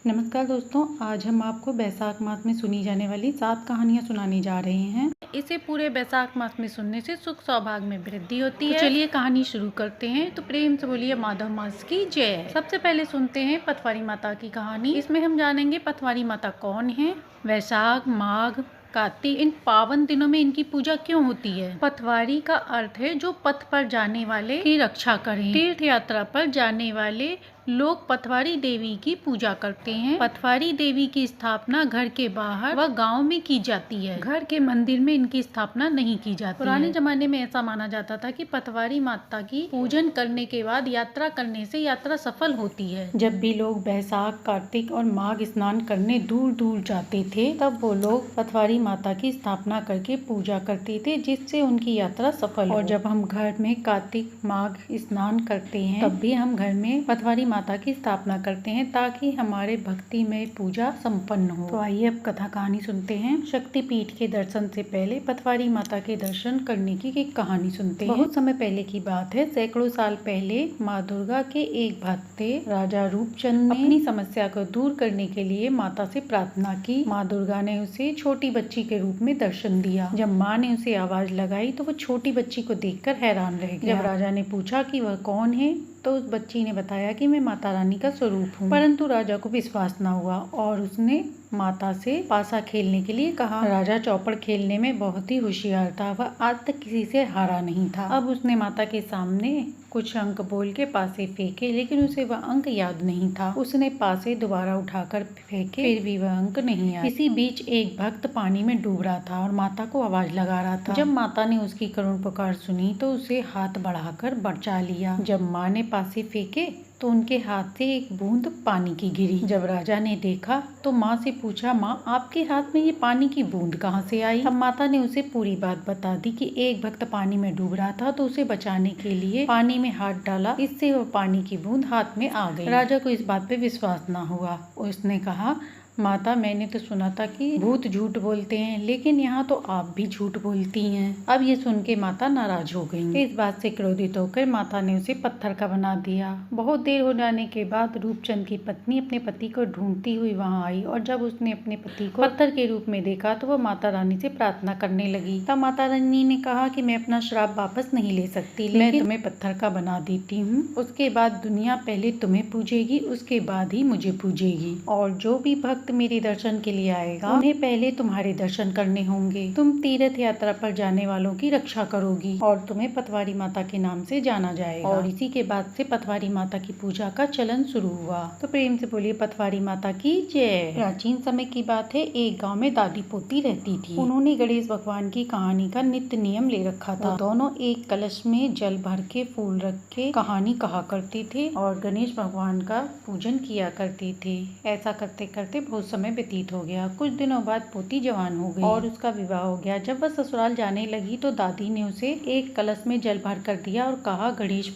नमस्कार दोस्तों, आज हम आपको बैसाख मास में सुनी जाने वाली 7 कहानियाँ सुनाने जा रहे हैं। इसे पूरे बैसाख मास में सुनने से सुख सौभाग्य में वृद्धि होती है। चलिए कहानी शुरू करते हैं। तो प्रेम से बोलिए माधव मास की जय। सबसे पहले सुनते हैं पतवारी माता की कहानी। इसमें हम जानेंगे पतवारी माता कौन है, वैशाख, माघ, कार्तिक इन पावन दिनों में इनकी पूजा क्यों होती है। पतवारी का अर्थ है जो पथ पर जाने वाले की रक्षा करें। तीर्थ यात्रा पर जाने वाले लोग पतवारी देवी की पूजा करते हैं। पतवारी देवी की स्थापना घर के बाहर व गांव में की जाती है। घर के मंदिर में इनकी स्थापना नहीं की जाती। पुराने जमाने में ऐसा माना जाता था कि पतवारी माता की पूजन करने के बाद यात्रा करने से यात्रा सफल होती है। जब भी लोग बैसाख, कार्तिक और माघ स्नान करने दूर दूर जाते थे, तब वो लोग पतवारी माता की स्थापना करके पूजा करते थे, जिससे उनकी यात्रा सफल हो। और जब हम घर में कार्तिक माघ स्नान करते हैं, तब भी हम घर में पतवारी माता की स्थापना करते हैं ताकि हमारे भक्ति में पूजा संपन्न हो। तो आइए अब कथा कहानी सुनते हैं। शक्तिपीठ के दर्शन से पहले पतवारी माता के दर्शन करने की एक कहानी सुनते हैं। बहुत समय पहले की बात है। सैकड़ों साल पहले माँ दुर्गा के एक भक्त थे। राजा रूपचंद ने अपनी समस्या को दूर करने के लिए माता से प्रार्थना की। माँ दुर्गा ने उसे छोटी बच्ची के रूप में दर्शन दिया। जब माँ ने उसे आवाज लगाई तो वो छोटी बच्ची को देखकर हैरान रह गया। जब राजा ने पूछा कि वह कौन है, तो उस बच्ची ने बताया कि मैं माता रानी का स्वरूप हूँ। परंतु राजा को विश्वास न हुआ और उसने माता से पासा खेलने के लिए कहा। राजा चौपड़ खेलने में बहुत ही होशियार था। वह आज तक किसी से हारा नहीं था। अब उसने माता के सामने कुछ अंक बोल के पासे फेंके, लेकिन उसे वह अंक याद नहीं था। उसने पासे दोबारा उठाकर फेंके, फिर भी वह अंक नहीं आया। इसी बीच एक भक्त पानी में डूब रहा था और माता को आवाज लगा रहा था। जब माता ने उसकी करुण पुकार सुनी तो उसे हाथ बढ़ाकर बचा लिया। जब माँ ने पासे फेंके तो उनके हाथ से एक बूंद पानी की गिरी। जब राजा ने देखा तो माँ से पूछा, माँ आपके हाथ में ये पानी की बूंद कहाँ से आई। अब माता ने उसे पूरी बात बता दी कि एक भक्त पानी में डूब रहा था तो उसे बचाने के लिए पानी में हाथ डाला, इससे वो पानी की बूंद हाथ में आ गई। राजा को इस बात पे विश्वास न हुआ। उसने कहा, माता मैंने तो सुना था कि भूत झूठ बोलते हैं, लेकिन यहाँ तो आप भी झूठ बोलती हैं। अब ये सुन के माता नाराज हो गई। इस बात से क्रोधित होकर माता ने उसे पत्थर का बना दिया। बहुत देर हो जाने के बाद रूपचंद की पत्नी अपने पति को ढूंढती हुई वहाँ आई और जब उसने अपने पति को पत्थर के रूप में देखा तो वह माता रानी से प्रार्थना करने लगी। तब माता रानी ने कहा कि मैं अपना श्राप वापस नहीं ले सकती, लेकिन मैं तुम्हें पत्थर का बना देती हूँ। उसके बाद दुनिया पहले तुम्हें पूजेगी, उसके बाद ही मुझे पूजेगी। और जो भी भक्त मेरे दर्शन के लिए आएगा, उन्हें पहले तुम्हारे दर्शन करने होंगे। तुम तीर्थ यात्रा पर जाने वालों की रक्षा करोगी और तुम्हें पतवारी माता के नाम से जाना जाएगा। और इसी के बाद से पतवारी माता की पूजा का चलन शुरू हुआ। तो प्रेम से बोलिए पतवारी माता की जय। प्राचीन समय की बात है। एक गांव में दादी पोती रहती थी। उन्होंने गणेश भगवान की कहानी का नित्य नियम ले रखा था। दोनों एक कलश में जल भर के फूल रख के कहानी कहा करते थे और गणेश भगवान का पूजन किया करते थे। ऐसा करते करते बहुत समय व्यतीत हो गया। कुछ दिनों बाद पोती जवान हो गई और उसका विवाह हो गया। जब वह ससुराल जाने लगी तो दादी ने उसे एक कलश में जल भर कर दिया और कहा, गणेश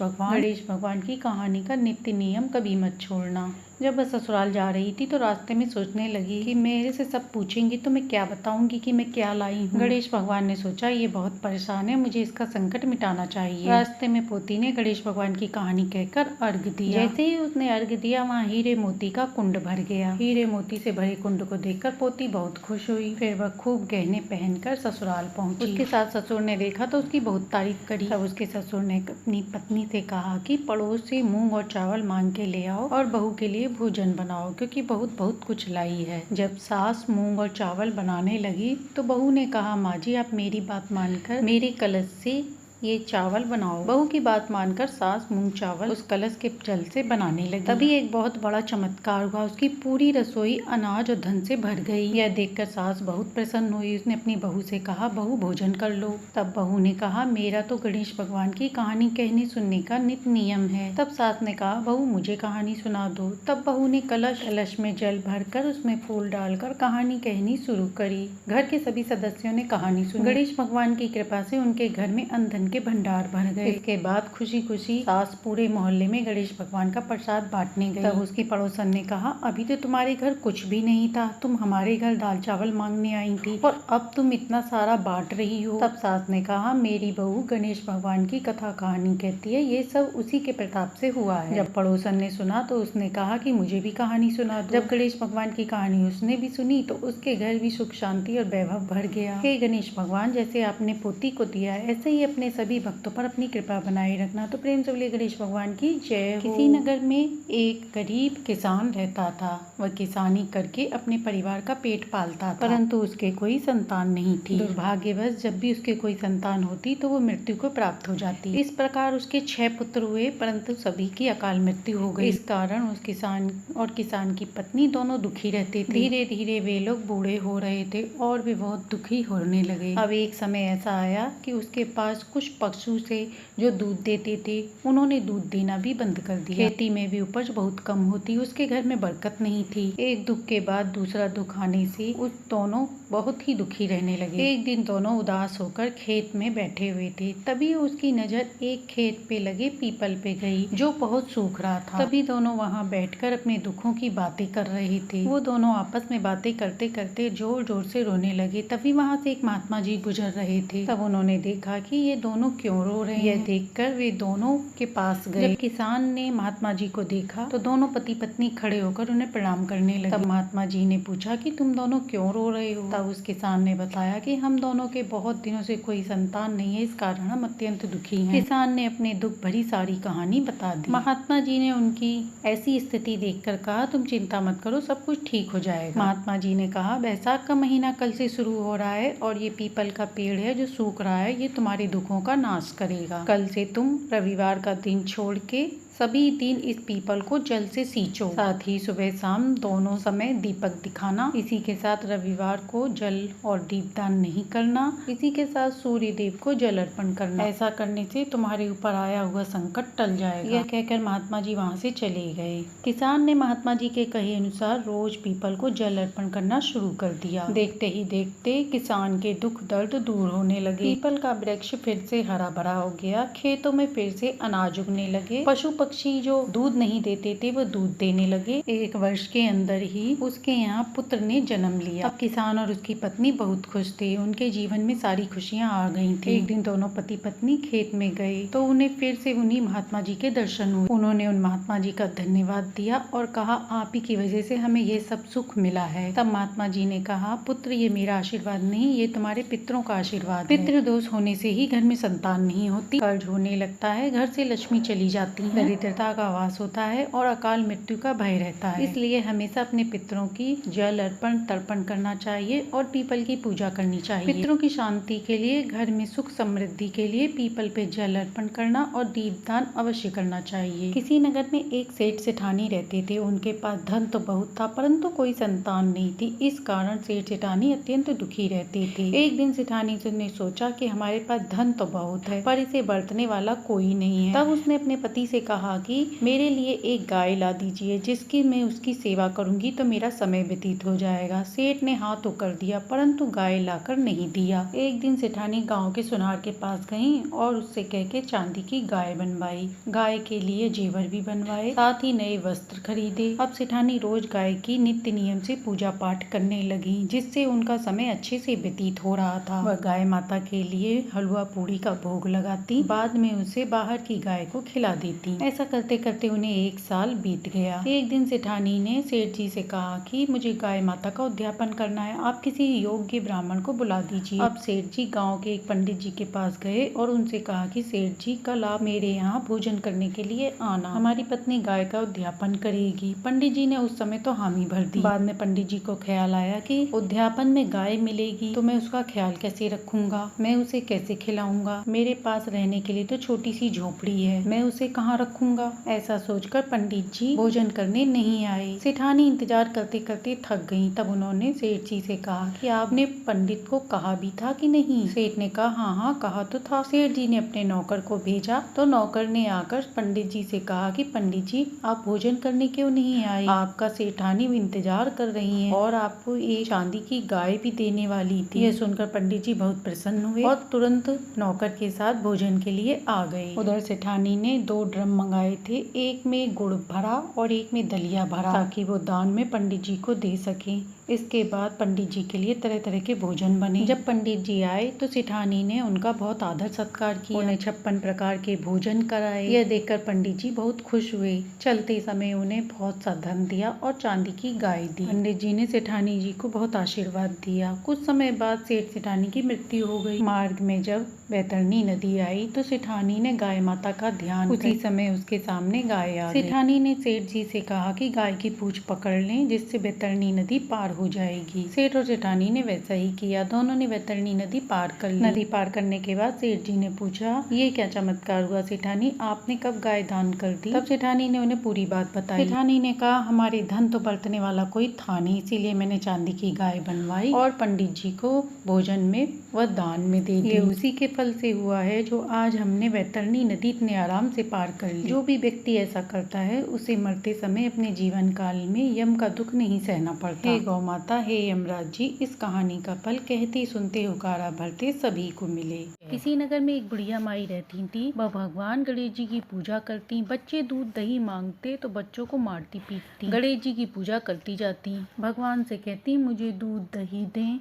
भगवान की कहानी का नित्य नियम कभी मत छोड़ना। जब वह ससुराल जा रही थी तो रास्ते में सोचने लगी कि मेरे से सब पूछेंगी तो मैं क्या बताऊंगी कि मैं क्या लाई हूँ। गणेश भगवान ने सोचा, ये बहुत परेशान है, मुझे इसका संकट मिटाना चाहिए। रास्ते में पोती ने गणेश भगवान की कहानी कहकर अर्घ दिया। जैसे ही उसने अर्घ दिया, वहाँ हीरे मोती का कुंड भर गया। हीरे मोती से भरे कुंड को देखकर पोती बहुत खुश हुई। फिर वह खूब गहने पहनकर ससुराल पहुंची। उसके सास ससुर ने देखा तो उसकी बहुत तारीफ करी। तब उसके ससुर ने अपनी पत्नी से कहा कि पड़ोस से मूंग और चावल मांग के ले आओ और बहू के लिए भोजन बनाओ, क्योंकि बहुत बहुत कुछ लाई है। जब सास मूंग और चावल बनाने लगी तो बहू ने कहा, माँ जी आप मेरी बात मानकर मेरे कलश से ये चावल बनाओ। बहू की बात मानकर सास मूंग चावल उस कलश के जल से बनाने लगी। तभी एक बहुत बड़ा चमत्कार हुआ। उसकी पूरी रसोई अनाज और धन से भर गई। यह देखकर सास बहुत प्रसन्न हुई। उसने अपनी बहू से कहा, बहू भोजन कर लो। तब बहू ने कहा, मेरा तो गणेश भगवान की कहानी कहने सुनने का नित्य नियम है। तब सास ने कहा, बहू मुझे कहानी सुना दो। तब बहू ने कलश में जल भरकर उसमें फूल डालकर कहानी कहनी शुरू करी। घर के सभी सदस्यों ने कहानी सुनी। गणेश भगवान की कृपा से उनके घर में अनधन के भंडार भर गए। इसके बाद खुशी खुशी सास पूरे मोहल्ले में गणेश भगवान का प्रसाद बांटने गई। तब उसकी पड़ोसन ने कहा, अभी तो तुम्हारे घर कुछ भी नहीं था, तुम हमारे घर दाल चावल मांगने आई थी और अब तुम इतना सारा बांट रही हो। तब सास ने कहा, मेरी बहू गणेश भगवान की कथा कहानी कहती है, ये सब उसी के प्रताप से हुआ है। जब पड़ोसन ने सुना तो उसने कहा कि मुझे भी कहानी सुना दो। जब गणेश भगवान की कहानी उसने भी सुनी तो उसके घर भी सुख शांति और वैभव भर गया। हे गणेश भगवान, जैसे आपने पोती को दिया है ऐसे ही अपने सभी भक्तों पर अपनी कृपा बनाए रखना। तो प्रेम से बोलिए गणेश भगवान की जय हो। किसी नगर में एक गरीब किसान रहता था। वह किसानी करके अपने परिवार का पेट पालता था, परंतु उसके कोई संतान नहीं थी। दुर्भाग्यवश जब भी उसके कोई संतान होती तो वो मृत्यु को प्राप्त हो जाती। इस प्रकार उसके 6 पुत्र हुए, परंतु सभी की अकाल मृत्यु हो गई। इस कारण उस किसान और किसान की पत्नी दोनों दुखी रहते थे। धीरे धीरे वे लोग बूढ़े हो रहे थे और वे बहुत दुखी होने लगे। अब एक समय ऐसा आया कि उसके पास कुछ पशु से जो दूध देते थे, उन्होंने दूध देना भी बंद कर दिया। खेती में भी उपज बहुत कम होती, उसके घर में बरकत नहीं थी। एक दुख के बाद दूसरा दुख आने से उस दोनों बहुत ही दुखी रहने लगे। एक दिन दोनों उदास होकर खेत में बैठे हुए थे, तभी उसकी नजर एक खेत पे लगे पीपल पे गई जो बहुत सूख रहा था। तभी दोनों वहाँ बैठकर अपने दुखों की बातें कर रहे थे। वो दोनों आपस में बातें करते करते जोर जोर से रोने लगे। तभी वहाँ से एक महात्मा जी गुजर रहे थे। तब उन्होंने देखा कि ये दोनों क्यों रो रहे हैं। यह देखकर वे दोनों के पास गए। जब किसान ने महात्मा जी को देखा तो दोनों पति पत्नी खड़े होकर उन्हें प्रणाम करने लगे। तब महात्मा जी ने पूछा कि तुम दोनों क्यों रो रहे हो। तब उस किसान ने बताया कि हम दोनों के बहुत दिनों से कोई संतान नहीं है, इस कारण हम अत्यंत दुखी हैं। किसान ने अपने दुख भरी सारी कहानी बता दी। महात्मा जी ने उनकी ऐसी स्थिति देखकर कहा, तुम चिंता मत करो, सब कुछ ठीक हो जाएगा। महात्मा जी ने कहा, बैसाख का महीना कल से शुरू हो रहा है और ये पीपल का पेड़ है जो सूख रहा है, ये तुम्हारे दुखों का नाश करेगा। कल से तुम रविवार का दिन छोड़ के सभी दिन इस पीपल को जल से सींचो। साथ ही सुबह शाम दोनों समय दीपक दिखाना। इसी के साथ रविवार को जल और दीपदान नहीं करना। इसी के साथ सूर्य देव को जल अर्पण करना। ऐसा करने से तुम्हारे ऊपर आया हुआ संकट टल जाएगा। यह कहकर महात्मा जी वहाँ से चले गए। किसान ने महात्मा जी के कहे अनुसार रोज पीपल को जल अर्पण करना शुरू कर दिया। देखते ही देखते किसान के दुख दर्द दूर होने लगे। पीपल का वृक्ष फिर से हरा भरा हो गया। खेतों में फिर से अनाज उगने लगे। पशु पक्षी जो दूध नहीं देते थे वो दूध देने लगे। 1 वर्ष के अंदर ही उसके यहाँ पुत्र ने जन्म लिया। अब किसान और उसकी पत्नी बहुत खुश थे। उनके जीवन में सारी खुशियाँ आ गई थी। एक दिन दोनों पति पत्नी खेत में गए तो उन्हें फिर से उन्हीं महात्मा जी के दर्शन हुए। उन्होंने उन महात्मा जी का धन्यवाद दिया और कहा, आप ही की वजह से हमें ये सब सुख मिला है। तब महात्मा जी ने कहा, पुत्र ये मेरा आशीर्वाद नहीं, ये तुम्हारे पितरों का आशीर्वाद है। पितृ दोष होने से ही घर में संतान नहीं होती, कर्ज होने लगता है, घर से लक्ष्मी चली जाती है, दरिद्रता का वास होता है और अकाल मृत्यु का भय रहता है। इसलिए हमेशा अपने पितरों की जल अर्पण तर्पण करना चाहिए और पीपल की पूजा करनी चाहिए। पितरों की शांति के लिए, घर में सुख समृद्धि के लिए पीपल पे जल अर्पण करना और दीपदान अवश्य करना चाहिए। किसी नगर में एक सेठ सेठानी रहते थे। उनके पास धन तो बहुत था परंतु कोई संतान नहीं थी। इस कारण सेठ सेठानी अत्यंत दुखी रहते थे। एक दिन सेठानी ने सोचा कि हमारे पास धन तो बहुत है पर इसे बरतने वाला कोई नहीं है। तब उसने अपने पति से कहा कि मेरे लिए एक गाय ला दीजिए, जिसकी मैं उसकी सेवा करूंगी तो मेरा समय व्यतीत हो जाएगा। सेठ ने हाँ तो कर दिया परंतु गाय लाकर नहीं दिया। एक दिन सेठानी गांव के सुनार के पास गई और उससे कह के चांदी की गाय बनवाई। गाय के लिए जेवर भी बनवाए, साथ ही नए वस्त्र खरीदे। अब सेठानी रोज गाय की नित्य नियम से पूजा पाठ करने लगी, जिससे उनका समय अच्छे से व्यतीत हो रहा था। वह गाय माता के लिए हलवा पूड़ी का भोग लगाती, बाद में उसे बाहर की गाय को खिला देती। ऐसा करते करते उन्हें 1 साल बीत गया। एक दिन सेठानी ने सेठ जी से कहा कि मुझे गाय माता का उद्यापन करना है, आप किसी योग्य ब्राह्मण को बुला दीजिए। अब सेठ जी गांव के एक पंडित जी के पास गए और उनसे कहा कि सेठ जी कल आप मेरे यहाँ भोजन करने के लिए आना, हमारी पत्नी गाय का उद्यापन करेगी। पंडित जी ने उस समय तो हामी भर दी। बाद में पंडित जी को ख्याल आया कि उद्यापन में गाय मिलेगी तो मैं उसका ख्याल कैसे रखूंगा, मैं उसे कैसे खिलाऊंगा, मेरे पास रहने के लिए तो छोटी सी झोपड़ी है, मैं उसे कहाँ रखूंगा। रखूंगा। ऐसा सोचकर पंडित जी भोजन करने नहीं आए। सेठानी इंतजार करते करते थक गयी। तब उन्होंने सेठ जी से कहा कि आपने पंडित को कहा भी था कि नहीं? सेठ ने कहा हाँ हाँ कहा तो था। सेठ जी ने अपने नौकर को भेजा तो नौकर ने आकर पंडित जी से कहा कि पंडित जी आप भोजन करने क्यों नहीं आए? आपका सेठानी इंतजार कर रही है और आपको एक चांदी की गाय भी देने वाली थी। यह सुनकर पंडित जी बहुत प्रसन्न हुए और तुरंत नौकर के साथ भोजन के लिए आ गए। उधर सेठानी ने 2 ड्रम मंगाए थे, एक में गुड़ भरा और एक में दलिया भरा, ताकि वो दान में पंडित जी को दे सके। इसके बाद पंडित जी के लिए तरह तरह के भोजन बने। जब पंडित जी आए तो सेठानी ने उनका बहुत आदर सत्कार किया, उन्हें 56 प्रकार के भोजन कराए। यह देखकर पंडित जी बहुत खुश हुए। चलते समय उन्हें बहुत सा धन दिया और चांदी की गाय दी। पंडित जी ने सेठानी जी को बहुत आशीर्वाद दिया। कुछ समय बाद सेठ सेठानी की मृत्यु हो गई। मार्ग में जब बैतरणी नदी आई तो सेठानी ने गाय माता का ध्यान, उसी समय उसके सामने गाय आ गई। सेठानी ने सेठ जी से कहा कि गाय की पूंछ पकड़ लें जिससे बैतरणी नदी पार हो जाएगी। सेठ और सेठानी ने वैसा ही किया। दोनों ने बैतरणी नदी पार कर ली। नदी पार करने के बाद सेठ जी ने पूछा, ये क्या चमत्कार हुआ सेठानी, आपने कब गाय दान कर दी? तब सेठानी ने उन्हें पूरी बात बताई। सेठानी ने कहा, हमारे धन तो बरतने वाला कोई था नहीं, इसीलिए मैंने चांदी की गाय बनवाई और पंडित जी को भोजन में व दान में दे दी। ये उसी के फल से हुआ है जो आज हमने बैतरणी नदी इतने आराम से पार कर ली। जो भी व्यक्ति ऐसा करता है उसे मरते समय अपने जीवन काल में यम का दुख नहीं सहना पड़ता। हे गौ माता, हे यमराज जी, इस कहानी का फल कहते सुनते हुकारा भरते सभी को मिले। किसी नगर में एक बुढ़िया माई रहती थी। वह भगवान गणेश जी की पूजा करती। बच्चे दूध दही मांगते तो बच्चों को मारती पीटती। गणेश जी की पूजा करती जाती। भगवान से कहती, मुझे दूध दही दें,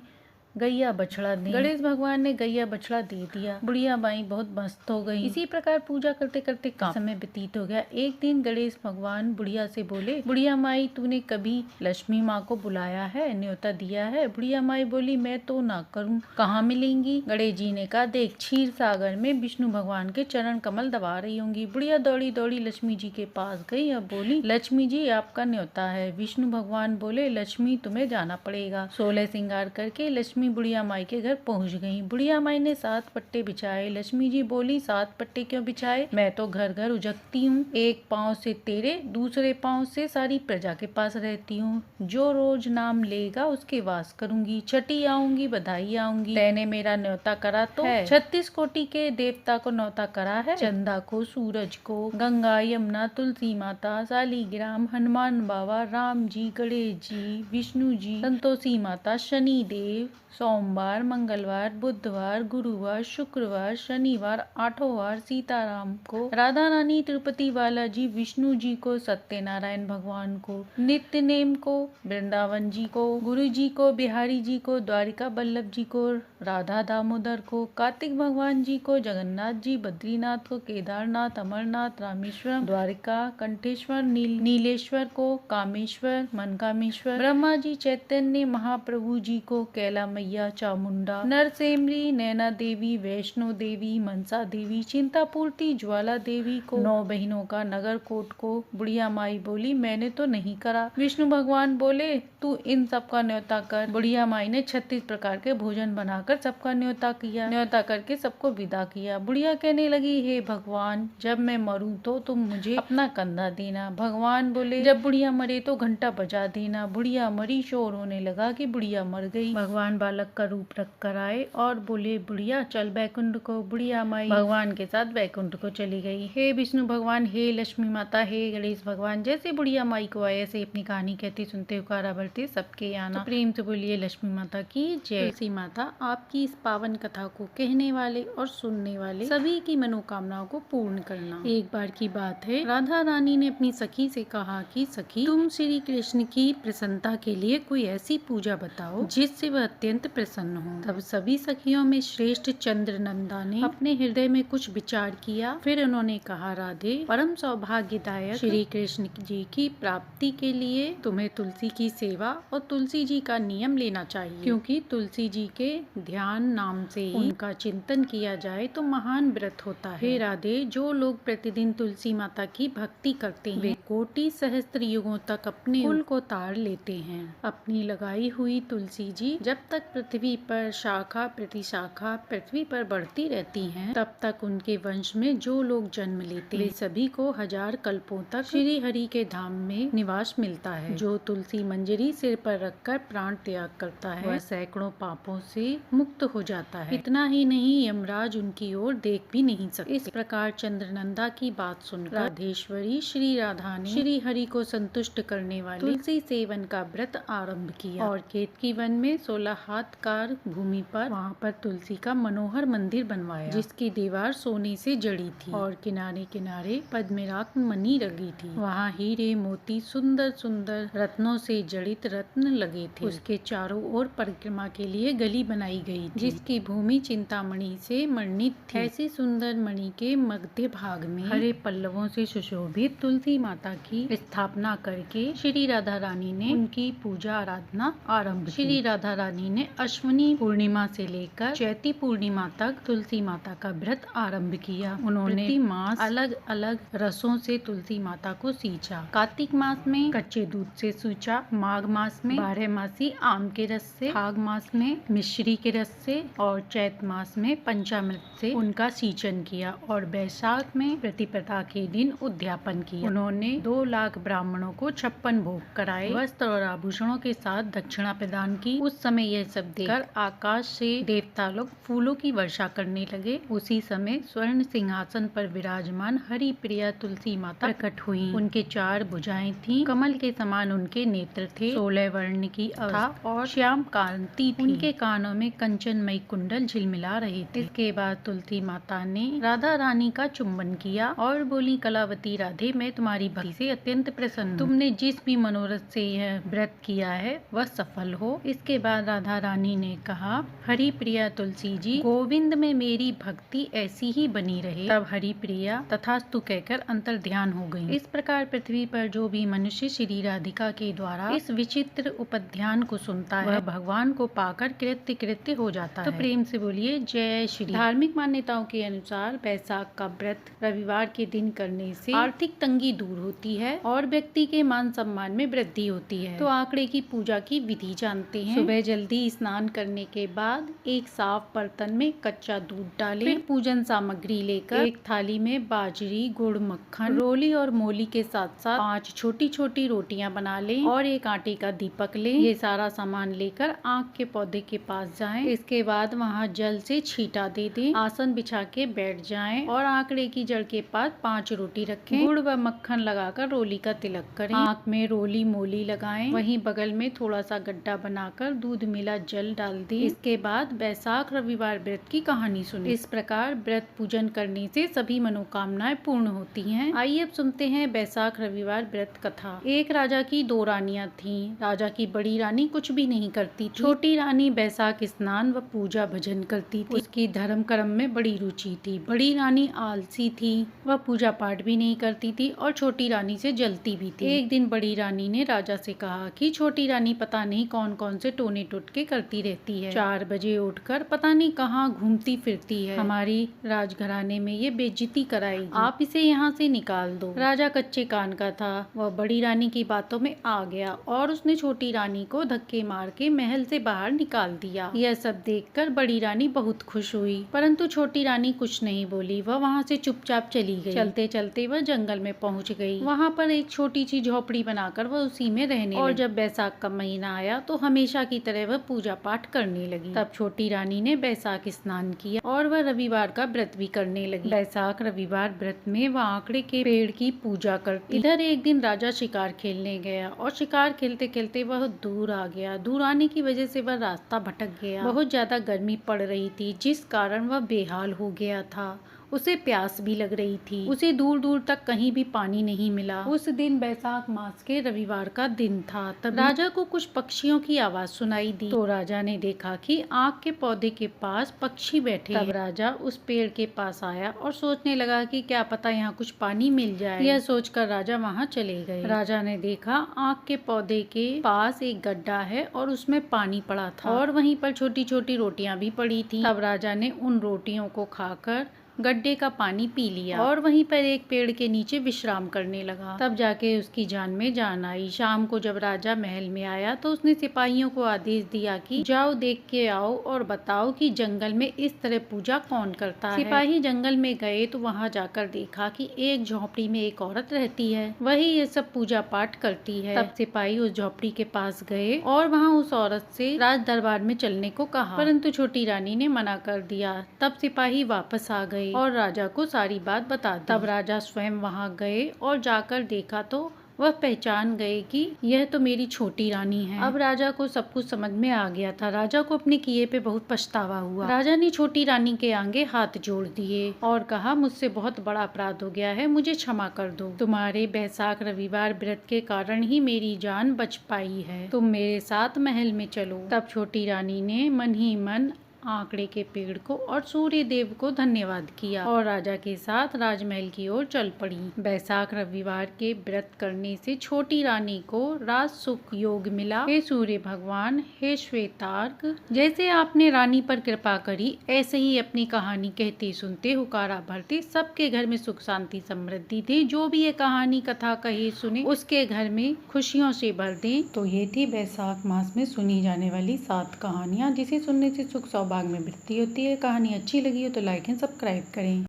गैया बछड़ा दें। गणेश भगवान ने गैया बछड़ा दे दिया। बुढ़िया माई बहुत मस्त हो गई। इसी प्रकार पूजा करते करते काफी समय व्यतीत हो गया। एक दिन गणेश भगवान बुढ़िया से बोले, बुढ़िया माई, तूने कभी लक्ष्मी माँ को बुलाया है, न्योता दिया है? बुढ़िया माई बोली, मैं तो ना करूँ, कहाँ मिलेंगी? गणेश जी ने कहा, देख क्षीर सागर में विष्णु भगवान के चरण कमल दबा रही होंगी। बुढ़िया दौड़ी दौड़ी लक्ष्मी जी के पास गई और बोली, लक्ष्मी जी आपका न्योता है। विष्णु भगवान बोले, लक्ष्मी तुम्हें जाना पड़ेगा। 16 श्रृंगार करके लक्ष्मी बुढ़िया माई के घर पहुंच गई। बुढ़िया माई ने 7 पट्टे बिछाए। लक्ष्मी जी बोली, 7 पट्टे क्यों बिछाए? मैं तो घर घर उजकती हूँ। एक पाँव से तेरे, दूसरे पाँव से सारी प्रजा के पास रहती हूँ। जो रोज नाम लेगा उसके वास करूंगी। छठी आऊंगी, बधाई आऊंगी। तैने मेरा न्योता करा तो है। 36 कोटि के देवता को न्योता करा है। चंदा को, सूरज को, गंगा, यमुना, तुलसी माता, शालीग्राम, हनुमान बाबा, राम जी, गणेश जी, विष्णु जी, संतोषी माता, शनि देव, सोमवार, मंगलवार, बुधवार, गुरुवार, शुक्रवार, शनिवार, 8 वार, सीताराम को, राधा रानी, तिरुपति बालाजी, विष्णु जी को, सत्यनारायण भगवान को, नित्य नेम को, वृंदावन जी को, गुरु जी को, बिहारी जी को, द्वारिका बल्लभ जी को, राधा दामोदर को, कार्तिक भगवान जी को, जगन्नाथ जी, बद्रीनाथ को, केदारनाथ, अमरनाथ, रामेश्वरम, द्वारिका, कंठेश्वर, नीलेश्वर को, कामेश्वर, मनकामेश्वर, ब्रह्मा जी, चैतन्य महाप्रभु जी को, कैला मैया, चामुंडा, नरसेमरी, नैना देवी, वैष्णो देवी, मनसा देवी, चिंतापूर्ति, ज्वाला देवी को, 9 बहनों का नगर कोट को। बुढ़िया माई बोली, मैंने तो नहीं करा। विष्णु भगवान बोले, तू इन सब का न्योता कर। बुढ़िया माई ने 36 प्रकार के भोजन बनाकर सबका न्योता किया। न्योता करके सबको विदा किया। बुढ़िया कहने लगी, हे भगवान, जब मैं मरूं तो तुम मुझे अपना कंधा देना। भगवान बोले, जब बुढ़िया मरे तो घंटा बजा देना। बुढ़िया मरी, शोर होने लगा कि बुढ़िया मर गई। भगवान बालक का रूप रख कर आए और बोले, बुढ़िया चल बैकुंठ को। बुढ़िया माई भगवान के साथ बैकुंठ को चली गई। हे विष्णु भगवान, हे लक्ष्मी माता, हे गणेश भगवान, जैसे बुढ़िया माई को आए ऐसे अपनी कहानी कहते सुनते हुकारा भरते सबके आना। तो प्रेम से बोलिए लक्ष्मी माता की जय। तुलसी माता आपकी इस पावन कथा को कहने वाले और सुनने वाले सभी की मनोकामनाओं को पूर्ण करना। एक बार की बात है, राधा रानी ने अपनी सखी से कहा कि सखी, तुम श्री कृष्ण की प्रसन्नता के लिए कोई ऐसी पूजा बताओ जिससे वह अत्यंत प्रसन्न हो। तब सभी सखियों में श्रेष्ठ चंद्रनंदा ने अपने हृदय में कुछ विचार किया। फिर उन्होंने कहा, राधे, परम सौभाग्यदायक श्री कृष्ण जी की प्राप्ति के लिए तुम्हें तुलसी की सेवा और तुलसी जी का नियम लेना चाहिए, क्योंकि तुलसी जी के ध्यान नाम से ही उनका चिंतन किया जाए तो महान व्रत होता है। हे राधे, जो लोग प्रतिदिन तुलसी माता की भक्ति करते हैं वे कोटि सहस्त्र युगों तक अपने कुल को तार लेते हैं। अपनी लगाई हुई तुलसी जी जब तक पृथ्वी पर शाखा प्रतिशाखा पृथ्वी पर बढ़ती रहती हैं, तब तक उनके वंश में जो लोग जन्म लेते हैं वे सभी को हजार कल्पों तक श्री हरि के धाम में निवास मिलता है। जो तुलसी मंजरी सिर पर रखकर प्राण त्याग करता है वह सैकड़ों पापों से मुक्त हो जाता है। इतना ही नहीं, यमराज उनकी ओर देख भी नहीं सकते। इस प्रकार चंद्रनंदा की बात सुनकर राधेश्वरी श्री राधा ने श्री हरि को संतुष्ट करने वाले तुलसी सेवन का व्रत आरंभ किया और केतकी वन में 16 हाथ कार भूमि पर वहाँ पर तुलसी का मनोहर मंदिर बनवाया, जिसकी दीवार सोने से जड़ी थी और किनारे किनारे पद्मराग मणि लगी थी। वहाँ हीरे मोती सुंदर सुंदर रत्नों से जड़ित रत्न लगे थे। उसके चारों ओर परिक्रमा के लिए गली बनाई गई थी, जिसकी भूमि चिंतामणि से वर्णित थी। ऐसी सुंदर मणि के मध्य भाग में हरे पल्लवों से सुशोभित तुलसी माता की स्थापना करके श्री राधा रानी ने उनकी पूजा आराधना आरंभ की। श्री राधा रानी ने अश्विनी पूर्णिमा से लेकर चैती पूर्णिमा तक तुलसी माता का व्रत आरंभ किया। उन्होंने प्रति मास अलग अलग रसों से तुलसी माता को सींचा। कार्तिक मास में कच्चे दूध से सूचा, माघ मास में 12मासी आम के रस से, फाग मास में मिश्री के रस से और चैत मास में पंचामृत से उनका सींचन किया और वैशाख में प्रतिपदा के दिन उद्यापन किया। उन्होंने 2 लाख ब्राह्मणों को 56 भोग कराए, वस्त्र और आभूषणों के साथ दक्षिणा प्रदान की। उस समय यह सब देखकर आकाश से देवता लोग फूलों की वर्षा करने लगे। उसी समय स्वर्ण सिंहासन पर विराजमान हरि प्रिया तुलसी माता प्रकट हुई। उनके 4 भुजाएं थीं, कमल के समान उनके नेत्र थे, 16 वर्ण की अवस्था और श्याम कांति थी। उनके कानों में कंचनमयी कुंडल झिलमिला रहे थे। इसके बाद तुलसी माता ने राधा रानी का चुंबन किया और बोली, कलावती राधे, मैं तुम्हारी भक्ति से अत्यंत प्रसन्न हूँ। तुमने जिस भी मनोरथ से यह व्रत किया है वह सफल हो। इसके बाद राधा रानी ने कहा, हरि प्रिया तुलसी जी, गोविंद में मेरी भक्ति ऐसी ही बनी रहे। तब हरि प्रिया तथास्तु कहकर अंतर ध्यान हो गयी। इस प्रकार पृथ्वी पर जो भी मनुष्य श्री राधिका के द्वारा इस विचित्र उपध्यान को सुनता है वह भगवान को पाकर कृत्य कृत्य हो जाता है। तो प्रेम से बोलिए जय श्री। धार्मिक मान्यताओं के अनुसार वैशाख का व्रत रविवार के दिन करने से आर्थिक तंगी दूर होती है और व्यक्ति के मान सम्मान में वृद्धि होती है। तो आंकड़े की पूजा की विधि जानते हैं। सुबह जल्दी स्नान करने के बाद एक साफ बर्तन में कच्चा दूध डालें, फिर पूजन सामग्री लेकर एक थाली में बाजरी, गुड़, मक्खन, रोली और मोली के साथ साथ 5 छोटी छोटी रोटियां बना लें और एक आटे का दीपक लें। ये सारा सामान लेकर आँख के पौधे के पास जाएं। इसके बाद वहाँ जल से छींटा दे दें, आसन बिछा के बैठ जाएं और आंकड़े की जड़ के पास 5 रोटी रखें। गुड़ व मक्खन लगाकर रोली का तिलक करें, आँख में रोली मोली लगाएं, वहीं बगल में थोड़ा सा गड्ढा बनाकर दूध मिला जल डाल दें। इसके बाद वैशाख रविवार व्रत की कहानी सुनें। इस प्रकार व्रत पूजन करने से सभी मनोकामनाएं पूर्ण होती हैं। आइए अब सुनते हैं वैशाख रविवार व्रत कथा। एक राजा की 2 रानियां थीं। राजा की बड़ी रानी कुछ भी नहीं करती थी। छोटी रानी वैशाख स्नान व पूजा भजन करती थी। उसकी धर्म कर्म में बड़ी रुचि थी। बड़ी रानी आलसी थी, वह पूजा पाठ भी नहीं करती थी और छोटी रानी से जलती भी थी। एक दिन बड़ी रानी ने राजा से कहा कि छोटी रानी पता नहीं कौन कौन से टोने टोटके करती रहती है। 4 बजे उठकर पता नहीं कहाँ घूमती फिरती है। हमारी राजघराने में ये बेइज्जती कराएगी। आप इसे यहाँ से निकाल दो। राजा कच्चे कान का था, वह बड़ी रानी की बातों में आ गया और उसने छोटी रानी को धक्के मार के महल से बाहर निकाल दिया। यह सब देखकर बड़ी रानी बहुत खुश हुई, परंतु छोटी रानी कुछ नहीं बोली। वह वहाँ से चुपचाप चली गई। चलते चलते वह जंगल में पहुँच गई। वहाँ पर एक छोटी सी झोपड़ी बनाकर वह उसी में रहने लगी। और जब वैशाख का महीना आया तो हमेशा की तरह वह पूजा पाठ करने लगी। तब छोटी रानी ने वैशाख स्नान किया और वह रविवार का व्रत भी करने लगी। वैशाख रविवार व्रत में वह आंकड़े के पेड़ की पूजा करती। इधर एक दिन राजा शिकार खेलने गया और शिकार खेलते खेलते वह दूर आ गया। दूर आने की वजह से वह रास्ता भटक गया। बहुत ज्यादा गर्मी पड़ रही थी, जिस कारण वह बेहाल हो गया था। उसे प्यास भी लग रही थी। उसे दूर दूर तक कहीं भी पानी नहीं मिला। उस दिन बैसाख मास के रविवार का दिन था। तब राजा को कुछ पक्षियों की आवाज सुनाई दी। तो राजा ने देखा कि आक के पौधे के पास पक्षी बैठे। तब राजा उस पेड़ के पास आया और सोचने लगा कि क्या पता यहाँ कुछ पानी मिल जाए। यह सोचकर राजा वहाँ चले गए। राजा ने देखा आक के पौधे के पास एक गड्ढा है और उसमें पानी पड़ा था और वहीं पर छोटी छोटी रोटियां भी पड़ी थी। तब राजा ने उन रोटियों को खाकर गड्ढे का पानी पी लिया और वहीं पर एक पेड़ के नीचे विश्राम करने लगा। तब जाके उसकी जान में जान आई। शाम को जब राजा महल में आया तो उसने सिपाहियों को आदेश दिया कि जाओ देख के आओ और बताओ कि जंगल में इस तरह पूजा कौन करता है। सिपाही जंगल में गए तो वहाँ जाकर देखा कि एक झोपड़ी में एक औरत रहती है, वही ये सब पूजा पाठ करती है। तब सिपाही उस झोपड़ी के पास गए और वहाँ उस औरत से राज दरबार में चलने को कहा, परंतु छोटी रानी ने मना कर दिया। तब सिपाही वापस आ गए और राजा को सारी बात बता दी। तब राजा स्वयं वहाँ गए और जाकर देखा तो वह पहचान गए कि यह तो मेरी छोटी रानी है। अब राजा को सब कुछ समझ में आ गया था। राजा को अपने किए पे बहुत पछतावा हुआ। राजा ने छोटी रानी के आगे हाथ जोड़ दिए और कहा, मुझसे बहुत बड़ा अपराध हो गया है, मुझे क्षमा कर दो। तुम्हारे बैसाख रविवार व्रत के कारण ही मेरी जान बच पाई है। तुम मेरे साथ महल में चलो। तब छोटी रानी ने मन ही मन आंकड़े के पेड़ को और सूर्य देव को धन्यवाद किया और राजा के साथ राजमहल की ओर चल पड़ी। बैसाख रविवार के व्रत करने से छोटी रानी को राज सुख योग मिला। हे सूर्य भगवान, हे श्वेतार्क, जैसे आपने रानी पर कृपा करी ऐसे ही अपनी कहानी कहते सुनते हुकारा भरते सबके घर में सुख शांति समृद्धि दे। जो भी ये कहानी कथा कहे सुने उसके घर में खुशियों से भर दे। तो ये थी बैसाख मास में सुनी जाने वाली 7 कहानियाँ, जिसे सुनने से सुख सौभाग्य में वृद्धि होती है। कहानी अच्छी लगी हो तो लाइक एंड सब्सक्राइब करें।